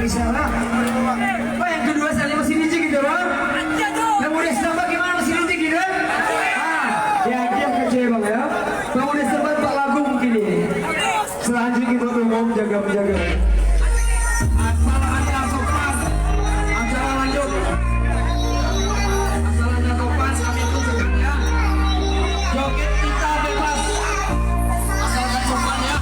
Isyarat. Pak yang kedua saya masih licik gitu loh. Yang udah sahabat gimana masih licik gitu? Ya dia kecil bang ya. Bang udah sahabat Pak Lagu mungkin ini. Selanjutnya kita umum jaga-jaga. Asalnya sopan, acara lanjut. Asalnya sopan, kami tunjukkan ya. Joget kita bebas. Asalkan sopan ya.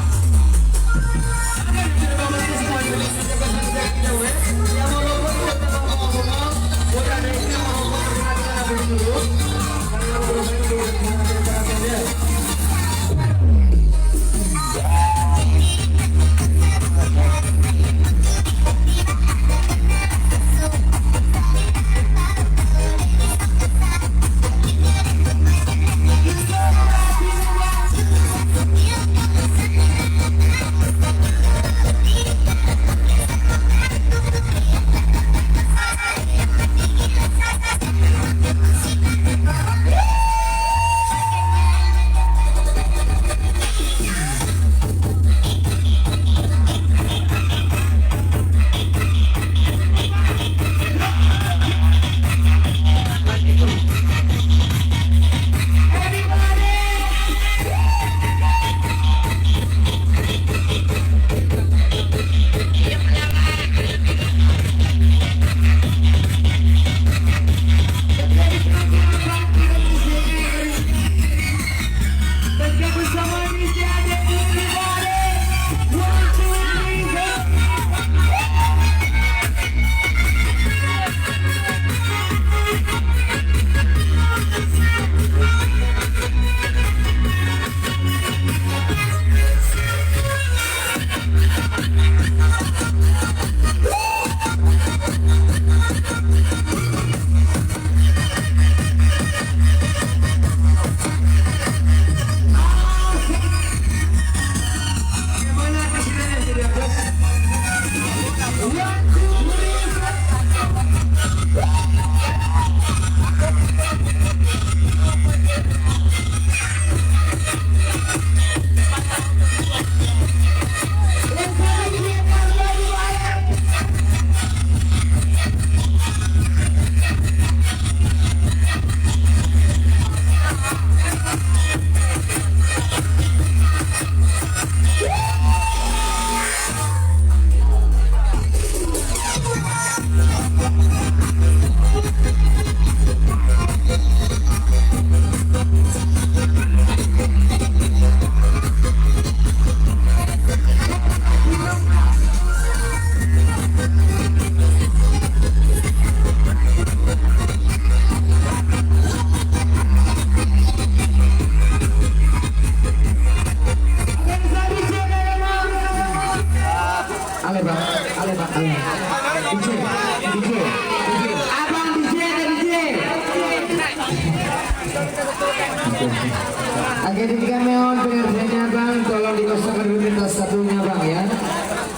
Oke, ketika mohon pengertiannya bang, tolong dikosongkan dulu lintas satunya bang ya.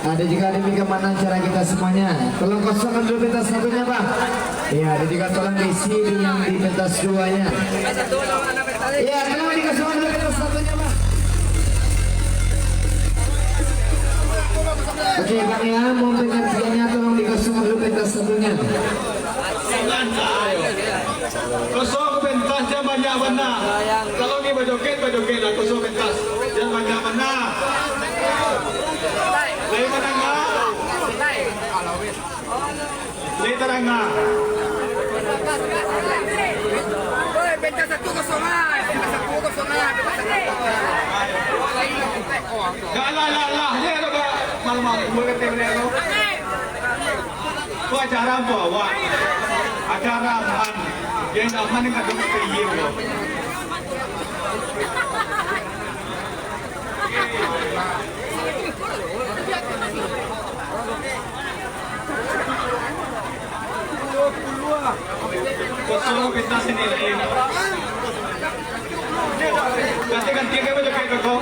Ada juga demikian mana cara kita semuanya. Tolong kosongkan dulu lintas satunya bang. Ya, ada juga tolong diisi yang di lintas duanya. Ya, tolong dikosongkan dulu lintas satunya bang. Oke bang ya, mohon pengertiannya tolong dikosongkan dulu lintas satunya. Kosong pentasnya banyak benar. Kalau ni berjoget lah kosong pentas. Jangan banyak benar. Lagi mana enggak? Lagi terang enggak? Pentas satu kosongan. Lah. Ni ada malam-malam berketim ni tu. Kau acara apa awak? Acara apaan? Yang aman ni kat tempat kaya tu. Kosong pentas ni lagi. Ganti-ganti ke baju kayak kau?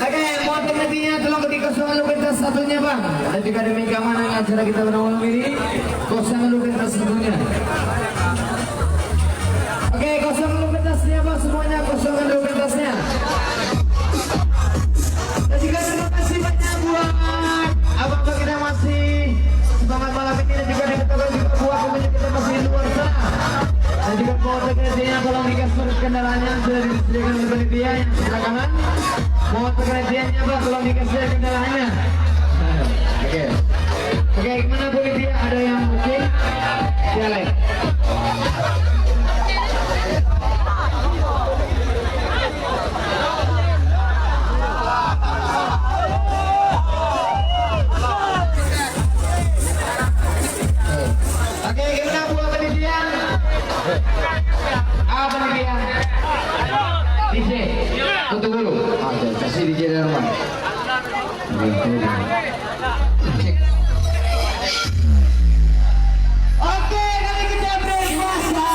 Oke, mohon pengertiannya tolong dikosongkan lalu lintas satunya bang. Dan juga demi keamanan acara kita pada malam ini, kosongkan lalu lintas satunya. Oke, kosongkan lalu lintasnya bang, semuanya kosongkan lalu lintasnya. Dan juga terima kasih banyak buat abang-abang kita masih semangat malam ini, dan juga dikatakan juga buat pemirsa kita masih di luar sana. Dan juga mohon pengertiannya tolong dikasih kendaraannya sudah disediakan oleh panitia yang sebelah kanan. Mohon pengertiannya Pak, tolong dikasih kendaraannya. Oke. Oke, gimana panitia? Ada yang oke? Silakan. Oke, gimana buat panitia? Panitia. DJ, tutup dulu. Oke, kasih DJ dalam. Oke, kali kita break masa.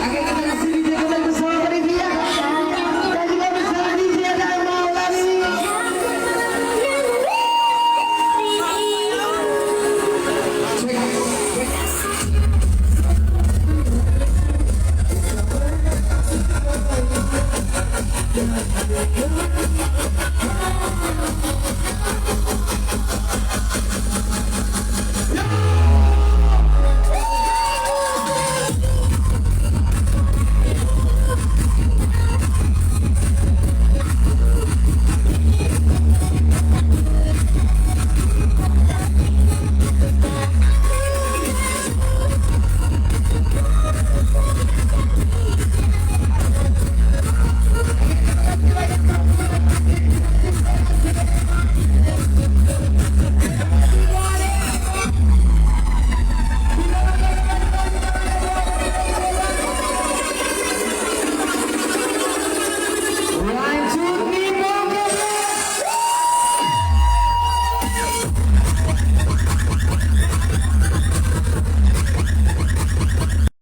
Oke, kita kasih DJ kita bersama panitia. Dan juga bersama DJ dan Maulani. Cek.